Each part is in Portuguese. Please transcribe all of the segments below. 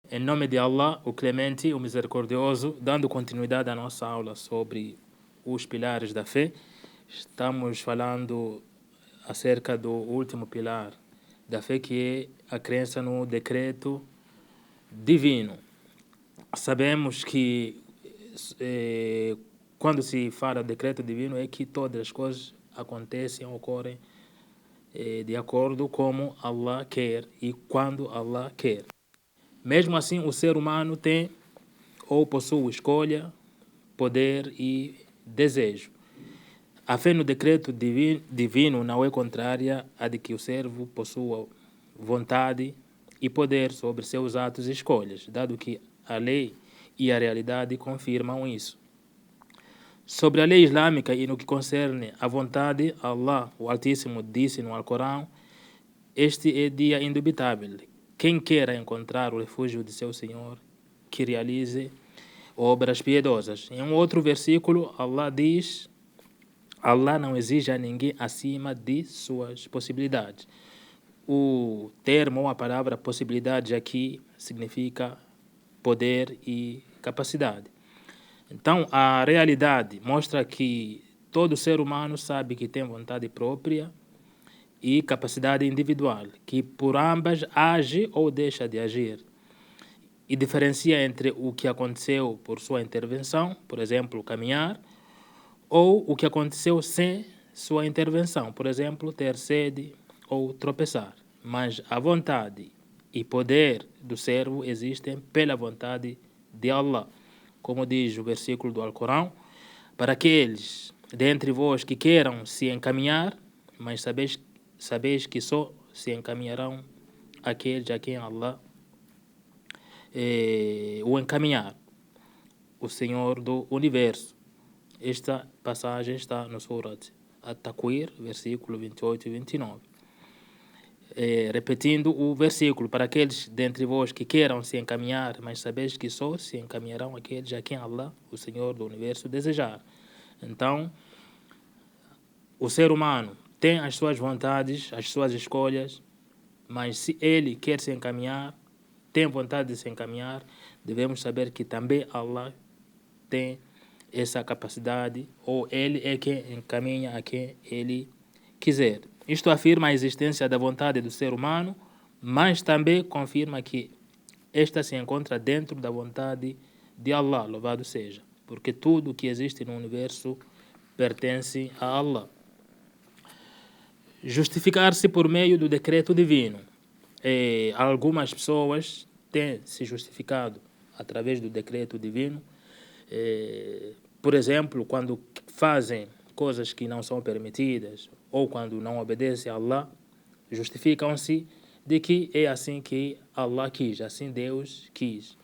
Em nome de Allah, o Clemente, o Misericordioso, dando continuidade à nossa aula sobre os pilares da fé, estamos falando acerca do último pilar da fé, que é a crença no decreto divino. Sabemos que quando se fala decreto divino é que todas as coisas acontecem, ocorrem de acordo como Allah quer e quando Allah quer. Mesmo assim, o ser humano tem ou possui escolha, poder e desejo. A fé no decreto divino não é contrária à de que o servo possua vontade e poder sobre seus atos e escolhas, dado que a lei e a realidade confirmam isso. Sobre a lei islâmica e no que concerne à vontade, Allah, o Altíssimo, disse no Alcorão: este é dia indubitável. Quem queira encontrar o refúgio de seu Senhor, que realize obras piedosas. Em um outro versículo, Allah diz: Allah não exige a ninguém acima de suas possibilidades. O termo ou a palavra possibilidade aqui significa poder e capacidade. Então, a realidade mostra que todo ser humano sabe que tem vontade própria e capacidade individual, que por ambas age ou deixa de agir, e diferencia entre o que aconteceu por sua intervenção, por exemplo, caminhar, ou o que aconteceu sem sua intervenção, por exemplo, ter sede ou tropeçar. Mas a vontade e poder do servo existem pela vontade de Allah, como diz o versículo do Alcorão: para aqueles dentre vós que queiram se encaminhar, mas sabeis que só se encaminharão aqueles a quem Allah o encaminhar, o Senhor do Universo. Esta passagem está no Surat At-Takwir, versículo 28 e 29. Repetindo o versículo: para aqueles dentre vós que queiram se encaminhar, mas sabeis que só se encaminharão aqueles a quem Allah, o Senhor do Universo, desejar. Então, o ser humano tem as suas vontades, as suas escolhas, mas se ele quer se encaminhar, tem vontade de se encaminhar, devemos saber que também Allah tem essa capacidade, ou ele é quem encaminha a quem ele quiser. Isto afirma a existência da vontade do ser humano, mas também confirma que esta se encontra dentro da vontade de Allah, louvado seja, porque tudo que existe no universo pertence a Allah. Justificar-se por meio do decreto divino. Algumas pessoas têm se justificado através do decreto divino. Por exemplo, quando fazem coisas que não são permitidas ou quando não obedecem a Allah, justificam-se de que é assim que Allah quis, assim Deus quis.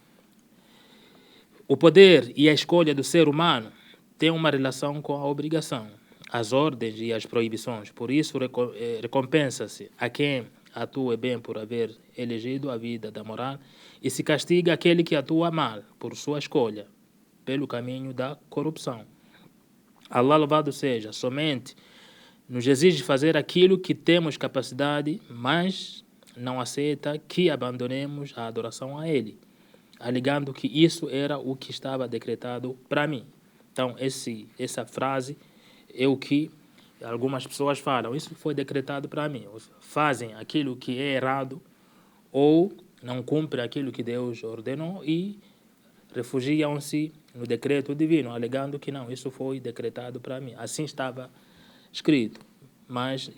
O poder e a escolha do ser humano têm uma relação com a obrigação, as ordens e as proibições. Por isso, recompensa-se a quem atua bem por haver elegido a vida da moral e se castiga aquele que atua mal por sua escolha, pelo caminho da corrupção. Allah, louvado seja, somente nos exige fazer aquilo que temos capacidade, mas não aceita que abandonemos a adoração a Ele, alegando que isso era o que estava decretado para mim. Então, essa frase é o que algumas pessoas falam: isso foi decretado para mim. Fazem aquilo que é errado ou não cumprem aquilo que Deus ordenou e refugiam-se no decreto divino, alegando que não, isso foi decretado para mim. Assim estava escrito. Mas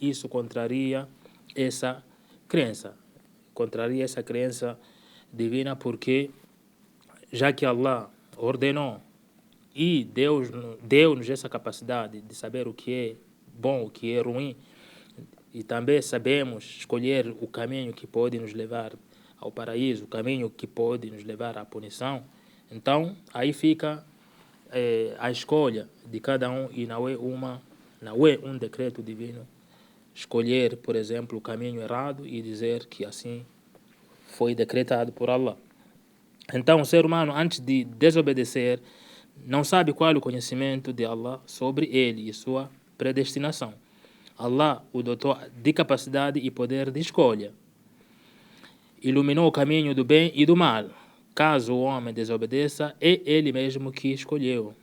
isso contraria essa crença. Contraria essa crença divina, porque já que Allah ordenou e Deus deu-nos essa capacidade de saber o que é bom, o que é ruim, e também sabemos escolher o caminho que pode nos levar ao paraíso, o caminho que pode nos levar à punição, então aí fica a escolha de cada um, e não é um decreto divino escolher, por exemplo, o caminho errado e dizer que assim foi decretado por Allah. Então, o ser humano, antes de desobedecer, não sabe qual é o conhecimento de Allah sobre ele e sua predestinação. Allah o dotou de capacidade e poder de escolha. iluminou o caminho do bem e do mal. Caso o homem desobedeça, é ele mesmo que escolheu.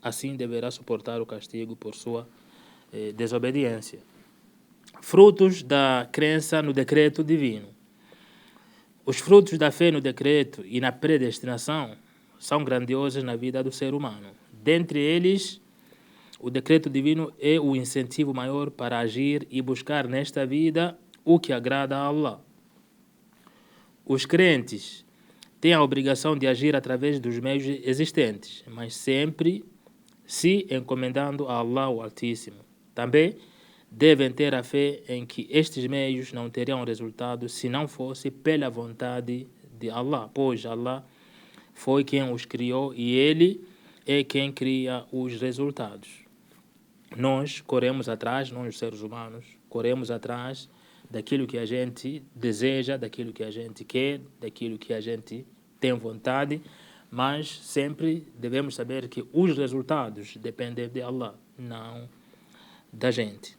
Assim deverá suportar o castigo por sua desobediência. Frutos da crença no decreto divino. Os frutos da fé no decreto e na predestinação são grandiosos na vida do ser humano. Dentre eles, o decreto divino é o incentivo maior para agir e buscar nesta vida o que agrada a Allah. Os crentes têm a obrigação de agir através dos meios existentes, mas sempre se encomendando a Allah o Altíssimo. Também devem ter a fé em que estes meios não teriam resultado se não fosse pela vontade de Allah, pois Allah foi quem os criou e Ele é quem cria os resultados. Nós corremos atrás, nós os seres humanos, corremos atrás daquilo que a gente deseja, daquilo que a gente quer, daquilo que a gente tem vontade, mas sempre devemos saber que os resultados dependem de Allah, não da gente.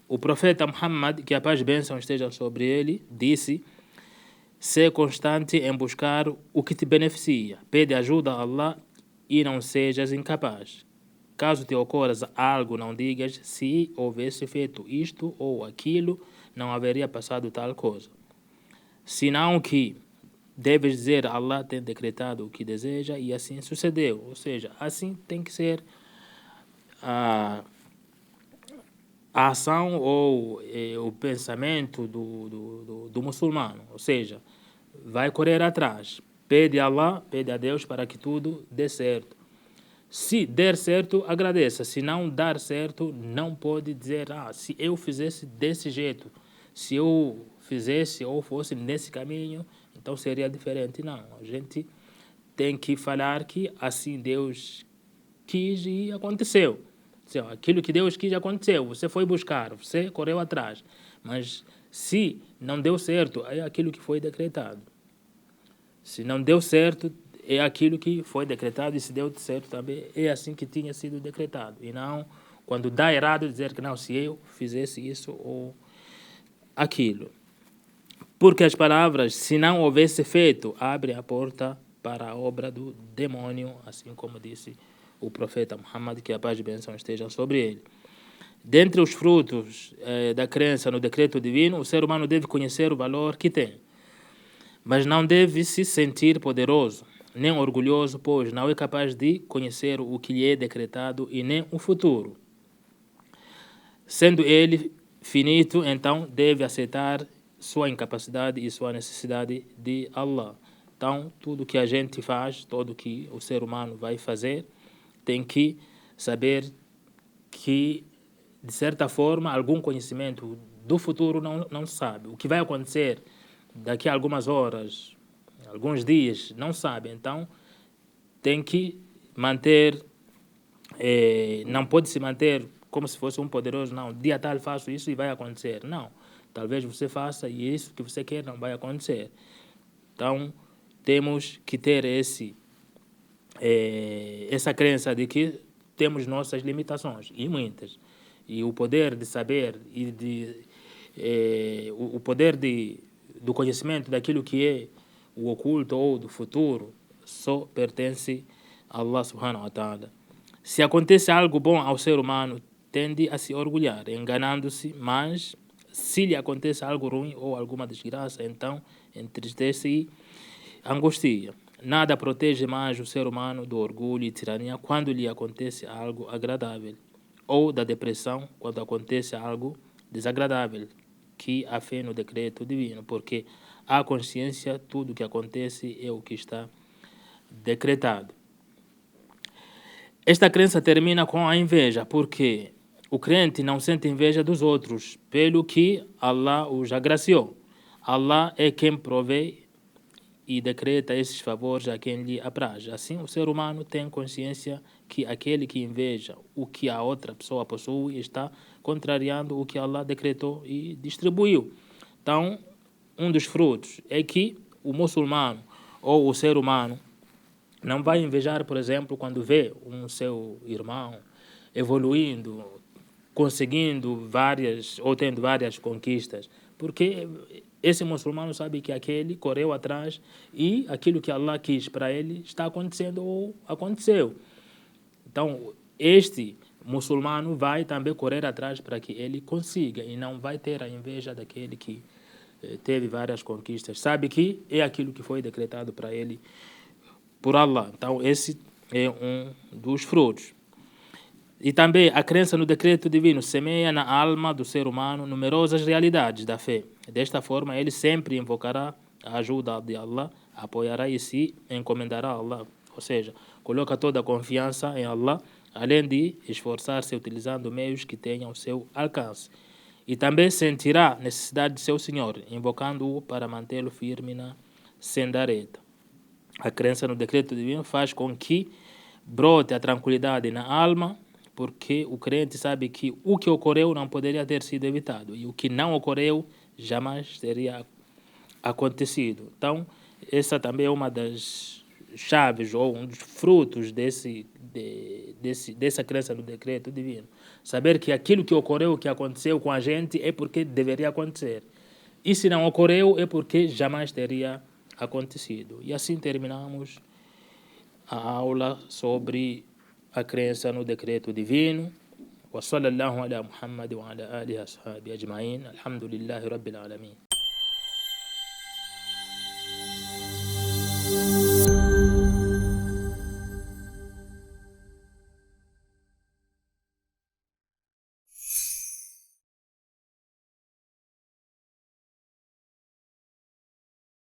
O profeta Muhammad, que a paz e bênção estejam sobre ele, disse: "Sê constante em buscar o que te beneficia, pede ajuda a Allah e não sejas incapaz. Caso te ocorra algo, não digas se houvesse feito isto ou aquilo, não haveria passado tal coisa. Senão que deves dizer, Allah tem decretado o que deseja e assim sucedeu." Ou seja, assim tem que ser a ação ou o pensamento do muçulmano. Ou seja, vai correr atrás, pede a Allah, pede a Deus para que tudo dê certo. Se der certo, agradeça. Se não dar certo, não pode dizer, se eu fizesse desse jeito, se eu fizesse ou fosse nesse caminho, então seria diferente. Não, a gente tem que falar que assim Deus quis e aconteceu. Aquilo que Deus quis aconteceu. Você foi buscar, você correu atrás. Mas se não deu certo, é aquilo que foi decretado. Se não deu certo, é aquilo que foi decretado, e se deu certo também, é assim que tinha sido decretado. E não, quando dá errado, dizer que não, se eu fizesse isso ou aquilo. Porque as palavras, se não houvesse feito, abrem a porta para a obra do demônio, assim como disse o profeta Muhammad, que a paz e bênção estejam sobre ele. Dentre os frutos da crença no decreto divino, o ser humano deve conhecer o valor que tem, mas não deve se sentir poderoso, nem orgulhoso, pois não é capaz de conhecer o que lhe é decretado e nem o futuro. Sendo ele finito, então deve aceitar sua incapacidade e sua necessidade de Allah. Então, tudo que a gente faz, tudo que o ser humano vai fazer, tem que saber que, de certa forma, algum conhecimento do futuro não sabe. O que vai acontecer daqui a algumas horas, alguns dias, não sabe. Então, tem que manter, não pode se manter como se fosse um poderoso, não, dia tal faço isso e vai acontecer. Não, talvez você faça e isso que você quer não vai acontecer. Então, temos que ter essa crença de que temos nossas limitações, e muitas. E o poder de saber e o poder do conhecimento daquilo que é o oculto ou do futuro só pertence a Allah subhanahu wa ta'ala. Se acontece algo bom ao ser humano, tende a se orgulhar, enganando-se, mas se lhe acontece algo ruim ou alguma desgraça, então entristece e angustia. Nada protege mais o ser humano do orgulho e tirania quando lhe acontece algo agradável, ou da depressão quando acontece algo desagradável, que a fé no decreto divino, porque a consciência, tudo que acontece é o que está decretado. Esta crença termina com a inveja, porque o crente não sente inveja dos outros, pelo que Allah os agraciou. Allah é quem provê e decreta esses favores a quem lhe apraz. Assim, o ser humano tem consciência que aquele que inveja o que a outra pessoa possui está contrariando o que Allah decretou e distribuiu. Então, um dos frutos é que o muçulmano ou o ser humano não vai invejar, por exemplo, quando vê um seu irmão evoluindo, conseguindo várias ou tendo várias conquistas, porque esse muçulmano sabe que aquele correu atrás e aquilo que Allah quis para ele está acontecendo ou aconteceu. Então, este muçulmano vai também correr atrás para que ele consiga e não vai ter a inveja daquele que teve várias conquistas. Sabe que é aquilo que foi decretado para ele por Allah. Então, esse é um dos frutos. E também a crença no decreto divino semeia na alma do ser humano numerosas realidades da fé. Desta forma, ele sempre invocará a ajuda de Allah, apoiará e se encomendará a Allah. Ou seja, coloca toda a confiança em Allah, além de esforçar-se utilizando meios que tenham o seu alcance. E também sentirá necessidade de seu Senhor, invocando-o para mantê-lo firme na sendareta. A crença no decreto divino faz com que brote a tranquilidade na alma, porque o crente sabe que o que ocorreu não poderia ter sido evitado e o que não ocorreu jamais teria acontecido. Então, essa também é uma das chaves ou um dos frutos dessa crença no decreto divino. Saber que aquilo que ocorreu, que aconteceu com a gente, é porque deveria acontecer. E se não ocorreu, é porque jamais teria acontecido. E assim terminamos a aula sobre a crença no decreto divino. وصلى الله على محمد وعلى آله وصحبه أجمعين الحمد لله رب العالمين